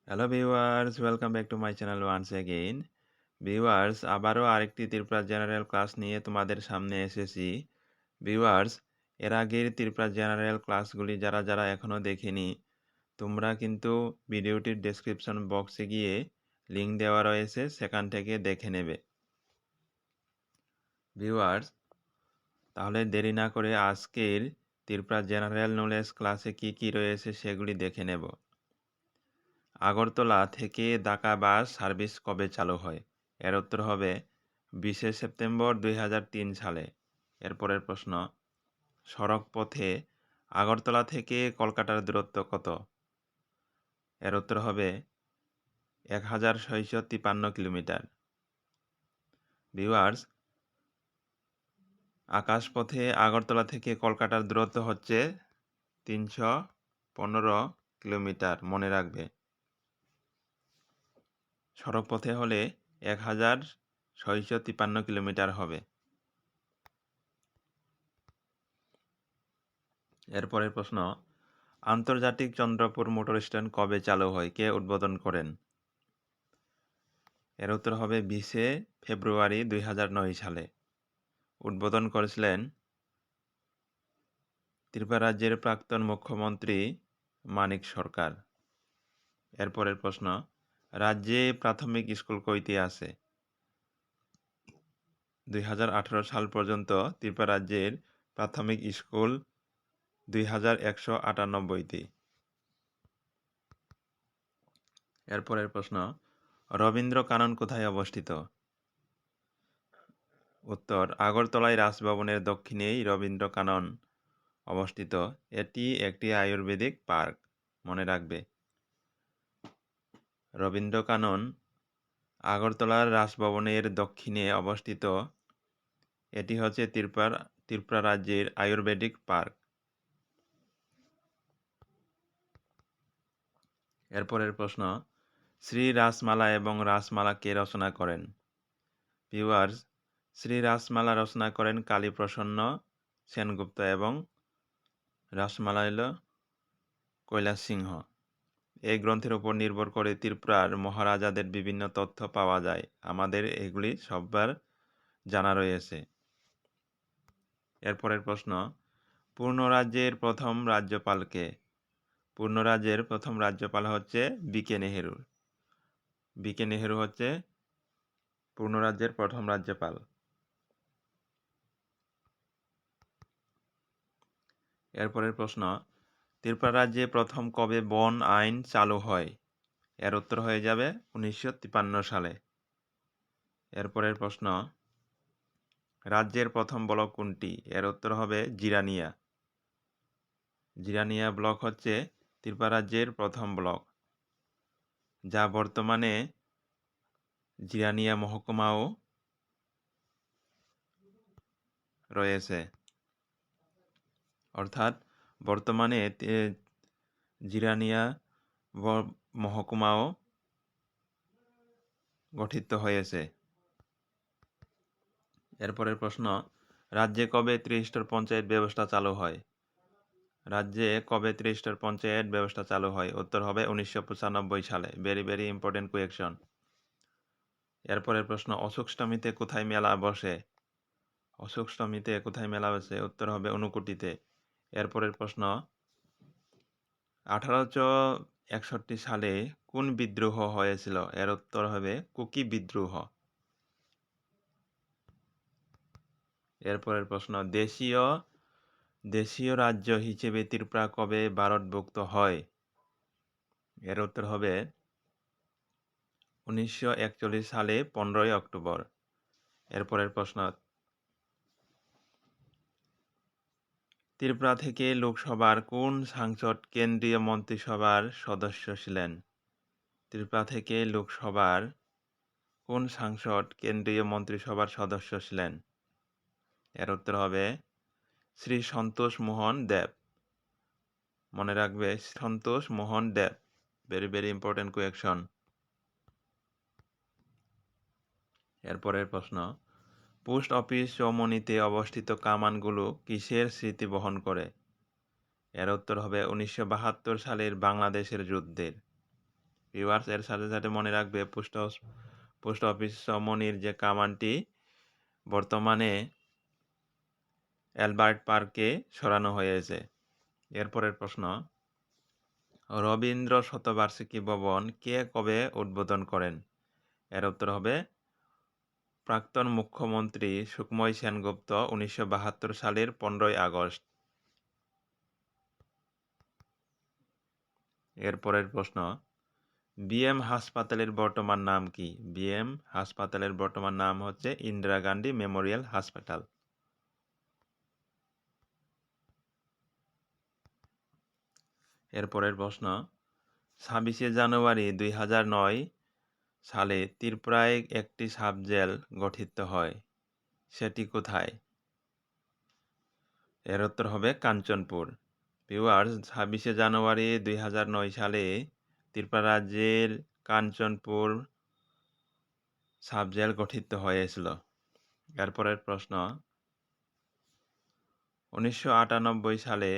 Hello viewers, welcome back to my channel once again. Viewers, আবারও আরেকটি Tripura general class নিয়ে তোমাদের সামনে এসেছি। ভিউয়ার্স, এর আগের ত্রিপুরা জেনারেল ক্লাসগুলি যারা যারা এখনও দেখেনি, তোমরা কিন্তু ভিডিওটির ডেসক্রিপশন বক্সে গিয়ে লিঙ্ক দেওয়া রয়েছে, সেখান থেকে দেখে নেবে। ভিউয়ার্স, তাহলে দেরি না করে আজকের ত্রিপুরা জেনারেল নলেজ ক্লাসে কি কি রয়েছে সেগুলি দেখে নেব। আগরতলা থেকে ঢাকা বাস সার্ভিস কবে চালু হয়? এর উত্তর হবে 20শে সেপ্টেম্বর 2003 সালে। এরপরের প্রশ্ন, সড়ক পথে আগরতলা থেকে কলকাতার দূরত্ব কত? এর উত্তর হবে 1653 কিলোমিটার। ভিউয়ার্স, আকাশপথে আগরতলা থেকে কলকাতার দূরত্ব হচ্ছে 315 কিলোমিটার, মনে রাখবে। সড়কপথে হলে 1653 কিলোমিটার হবে। এরপরের প্রশ্ন, আন্তর্জাতিক চন্দ্রপুর মোটর স্ট্যান্ড কবে চালু হয়? কে উদ্বোধন করেন? এর উত্তর হবে 20শে ফেব্রুয়ারি 2009 সালে। উদ্বোধন করেছিলেন ত্রিপুরা রাজ্যের প্রাক্তন মুখ্যমন্ত্রী মানিক সরকার। এরপরের প্রশ্ন, রাজ্যে প্রাথমিক স্কুল কয়টি আছে? 2018 সাল পর্যন্ত ত্রিপুরা রাজ্যের প্রাথমিক স্কুল 2198টি। এরপরের প্রশ্ন, রবীন্দ্র কানন কোথায় অবস্থিত? উত্তর, আগরতলায় রাজভবনের দক্ষিণেই রবীন্দ্র কানন অবস্থিত। এটি একটি আয়ুর্বেদিক পার্ক, মনে রাখবে। রবীন্দ্র কানন আগরতলার রাজভবনের দক্ষিণে অবস্থিত। এটি হচ্ছে ত্রিপুরা রাজ্যের আয়ুর্বেদিক পার্ক। এরপরের প্রশ্ন, শ্রী রাসমালা এবং রাসমালা কে রচনা করেন? ভিউয়ার্স, শ্রী রাসমালা রচনা করেন কালীপ্রসন্ন সেনগুপ্ত এবং রাসমালা হল কৈলাস সিংহ। এই গ্রন্থের উপর নির্ভর করে ত্রিপুরার মহারাজাদের বিভিন্ন তথ্য পাওয়া যায়। আমাদের এগুলি সববার জানা রয়েছে। এরপরের প্রশ্ন, পূর্ণরাজ্যের প্রথম রাজ্যপাল কে? পূর্ণরাজ্যের প্রথম রাজ্যপাল হচ্ছে বিকে নেহেরু। বিকে নেহেরু হচ্ছে পূর্ণরাজ্যের প্রথম রাজ্যপাল। এরপরের প্রশ্ন, ত্রিপুরা রাজ্যে প্রথম কবে বন আইন চালু হয়? এর উত্তর হয়ে যাবে 1953 সালে। এরপরের প্রশ্ন, রাজ্যের প্রথম ব্লক কোনটি? এর উত্তর হবে জিরানিয়া। জিরানিয়া ব্লক হচ্ছে ত্রিপুরা রাজ্যের প্রথম ব্লক, যা বর্তমানে জিরানিয়া মহকুমাও রয়েছে। অর্থাৎ বর্তমানে জিরানিয়া মহকুমাও গঠিত হয়েছে। এরপরের প্রশ্ন, রাজ্যে কবে ত্রিস্তর পঞ্চায়েত ব্যবস্থা চালু হয়? রাজ্যে কবে ত্রিস্তর পঞ্চায়েত ব্যবস্থা চালু হয়? উত্তর হবে 1995 সালে। Very very important question. এরপরের প্রশ্ন, অশোকষ্টমীতে কোথায় মেলা বসে? অশোকষ্টমীতে কোথায় মেলা বসে? উত্তর হবে ঊনকোটিতে। এরপরের প্রশ্ন, 1861 সালে কোন বিদ্রোহ হয়েছিল? এর উত্তর হবে কুকি বিদ্রোহ। এরপরের প্রশ্ন, দেশীয় রাজ্য হিসেবে ত্রিপুরা কবে ভারতভুক্ত হয়? এর উত্তর হবে 1941 সালে 15ই অক্টোবর। এরপরের প্রশ্ন, ত্রিপুরা থেকে লোকসভার কোন সাংসদ কেন্দ্রীয় মন্ত্রিসভার সদস্য ছিলেন? ত্রিপুরা থেকে লোকসভার কোন সাংসদ কেন্দ্রীয় মন্ত্রিসভার সদস্য ছিলেন? এর উত্তর হবে শ্রী সন্তোষ মোহন দেব। মনে রাখবে, Santosh Mohan Dev. Very very important question. এরপরের প্রশ্ন, পোস্ট অফিস চৌমুহনীতে অবস্থিত কামানগুলো কিসের স্মৃতি বহন করে? এর উত্তর হবে 1972 সালের বাংলাদেশের যুদ্ধের। ভিউয়ার্স এর সাথে সাথে মনে রাখবে পোস্ট অফিস সমনির যে কামানটি বর্তমানে অ্যালবার্ট পার্কে সরানো হয়েছে। এরপরের প্রশ্ন, রবীন্দ্র শতবার্ষিকী ভবন কে কবে উদ্বোধন করেন? এর উত্তর হবে প্রাক্তন মুখ্যমন্ত্রী সুকময় সেনগুপ্ত 1972 সালের 15ই আগস্ট। এরপরের প্রশ্ন, বিএম হাসপাতালের বর্তমান নাম কি? বিএম হাসপাতালের বর্তমান নাম হচ্ছে ইন্দিরা গান্ধী মেমোরিয়াল হাসপাতাল। এরপরের প্রশ্ন, 26শে জানুয়ারি 2009 সালে ত্রিপুরায় একটি সাব-জেল গঠিত হয়, সেটি কোথায়? এর উত্তর হবে কাঞ্চনপুর। ভিউয়ার্স 26শে জানুয়ারি 2009 সালে ত্রিপুরা রাজ্যের কাঞ্চনপুর সাব-জেল গঠিত হয়েছিল। এরপরের প্রশ্ন, 1998 সালে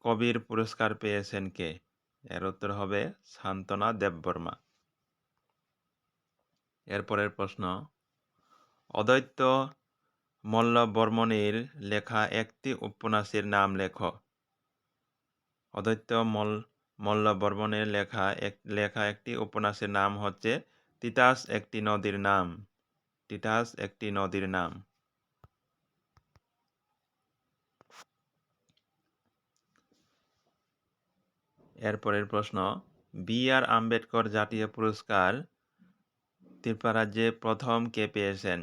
কবির পুরস্কার পেয়েছেন কে? এর উত্তর হবে শান্তনা দেববর্মা। এরপরের প্রশ্ন, অদ্বৈত মল্লবর্মণের লেখা একটি উপন্যাসের নাম লেখো। অদ্বৈত মল্লবর্মণের লেখা একটি উপন্যাসের নাম হচ্ছে তিতাস একটি নদীর নাম। তিতাস একটি নদীর নাম। এরপরের প্রশ্ন, বি.আর. আম্বেদকর জাতীয় পুরস্কার ত্রিপুরা রাজ্যে প্রথম কে পেয়েছেন?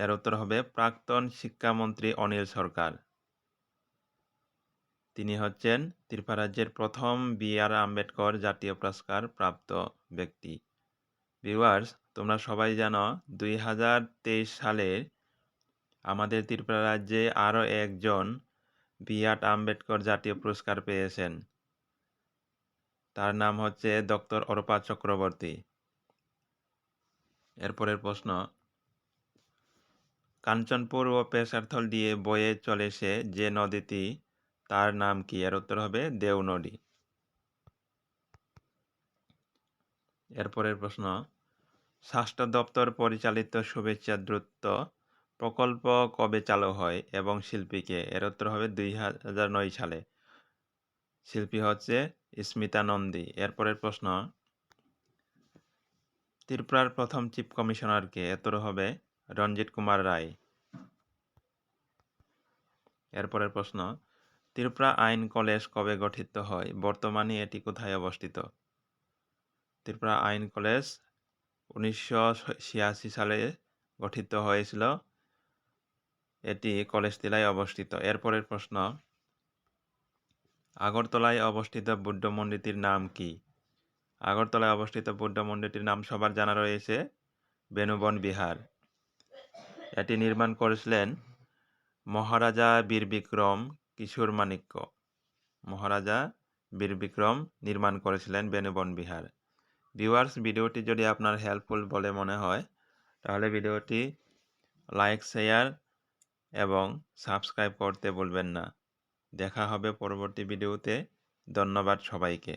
এর উত্তর হবে প্রাক্তন শিক্ষামন্ত্রী অনিল সরকার। তিনি হচ্ছেন ত্রিপুরা রাজ্যের প্রথম বি.আর. আম্বেদকর জাতীয় পুরস্কার প্রাপ্ত ব্যক্তি। ভিউয়ার্স, তোমরা সবাই জানো 2023 সালে আমাদের ত্রিপুরা রাজ্যে আরও একজন বি.আর. আম্বেদকর জাতীয় পুরস্কার পেয়েছেন। তার নাম হচ্ছে ডক্টর অরূপা চক্রবর্তী। এরপরের প্রশ্ন, কাঞ্চনপুর ও পেশারথল দিয়ে বয়ে চলেছে যে নদীটি, তার নাম কি? এর উত্তর হবে দেও নদী। এরপরের প্রশ্ন, স্বাস্থ্য দপ্তর পরিচালিত শুভেচ্ছা দ্রুত প্রকল্প কবে চালু হয় এবং শিল্পী কে? এর উত্তর হবে 2009 সালে। শিল্পী হচ্ছে স্মিতা নন্দী। এরপরের প্রশ্ন, ত্রিপুরার প্রথম চিফ কমিশনার কে? উত্তর হবে রঞ্জিত কুমার রায়। এরপরের প্রশ্ন, ত্রিপুরা আইন কলেজ কবে গঠিত হয়? বর্তমানে এটি কোথায় অবস্থিত? ত্রিপুরা আইন কলেজ 1986 সালে গঠিত হয়েছিল। এটি কলেজটিলায় অবস্থিত। এরপরের প্রশ্ন, আগরতলায় অবস্থিত বৌদ্ধ মন্দিরটির নাম কি? আগরতলায় অবস্থিত বৌদ্ধ মন্দিরটির নাম সবার জানা রয়েছে বেনুবন বিহার। এটি নির্মাণ করেছিলেন মহারাজা বীরবিক্রম কিশোর মাণিক্য। মহারাজা বীরবিক্রম নির্মাণ করেছিলেন বেনুবন বিহার। ভিউয়ার্স, ভিডিওটি যদি আপনার হেল্পফুল বলে মনে হয় তাহলে ভিডিওটি লাইক, শেয়ার এবং সাবস্ক্রাইব করতে ভুলবেন না। দেখা হবে পরবর্তী ভিডিওতে। ধন্যবাদ সবাইকে।